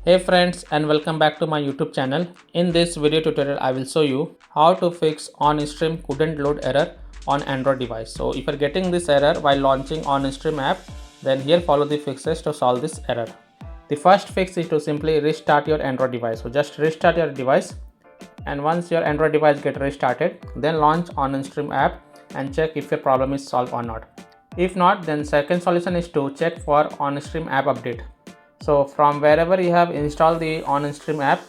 Hey friends, and welcome back to my YouTube channel. In this video tutorial I will show you how to fix OnStream couldn't load error on Android device. So if you're getting this error while launching OnStream app, then here follow the fixes to solve this error. The first fix is to simply restart your Android device. So just restart your device, and once your Android device get restarted, then launch OnStream app and check if your problem is solved or not. If not, then second solution is to check for OnStream app update. So from wherever you have installed the OnStream app,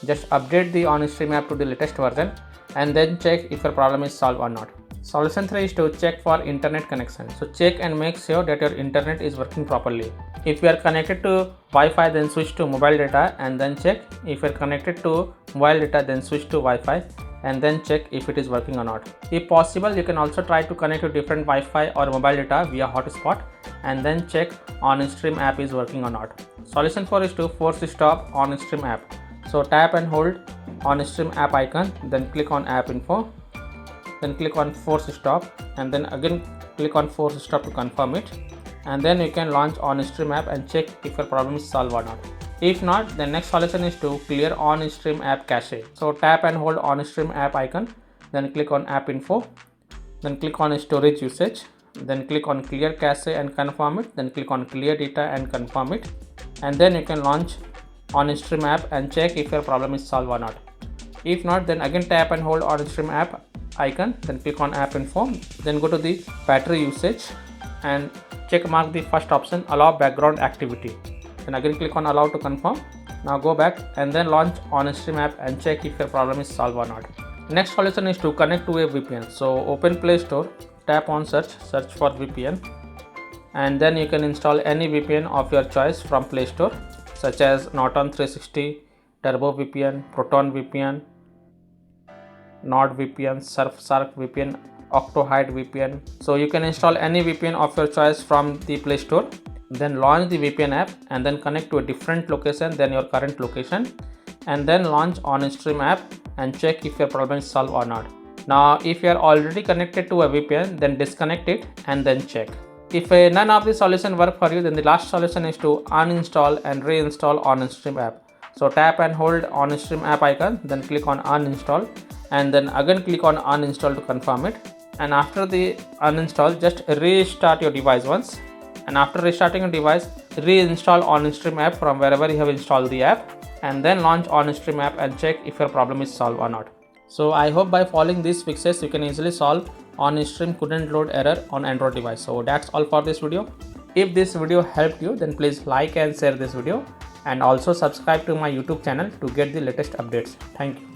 just update the OnStream app to the latest version and then check if your problem is solved or not. Solution 3 is to check for internet connection. So check and make sure that your internet is working properly. If you are connected to Wi-Fi, then switch to mobile data and then check. If you are connected to mobile data, then switch to Wi-Fi and then check if it is working or not. If possible, you can also try to connect to different Wi-Fi or mobile data via hotspot and then check OnStream app is working or not. Solution 4 is to force stop OnStream app. So tap and hold OnStream app icon, then click on app info, then click on force stop and then again click on force stop to confirm it, and then you can launch OnStream app and check if your problem is solved or not. If not, the next solution is to clear OnStream app cache. So tap and hold OnStream app icon, then click on app info, then click on storage usage, then click on clear cache and confirm it, then click on clear data and confirm it, and then you can launch OnStream app and check if your problem is solved or not. If not, then again tap and hold OnStream app icon, then click on app info, then go to the battery usage and check mark the first option, allow background activity, then again click on allow to confirm. Now go back and then launch OnStream app and check if your problem is solved or not. Next solution is to connect to a VPN. So open Play Store, tap on search for VPN, and then you can install any VPN of your choice from Play Store, such as Norton 360, Turbo VPN, Proton VPN, NordVPN, Surfshark VPN, Octohide VPN. So you can install any VPN of your choice from the Play Store, then launch the VPN app and then connect to a different location than your current location, and then launch OnStream app and check if your problem is solved or not. Now if you are already connected to a VPN, then disconnect it and then check. If none of the solution work for you, then the last solution is to uninstall and reinstall OnStream app. So tap and hold OnStream app icon, then click on uninstall and then again click on uninstall to confirm it. And after the uninstall, just restart your device once, and after restarting your device, reinstall OnStream app from wherever you have installed the app and then launch OnStream app and check if your problem is solved or not. So I hope by following these fixes you can easily solve OnStream couldn't load error on Android device. So that's all for this video. If this video helped you, then please like and share this video and also subscribe to my YouTube channel to get the latest updates. Thank you.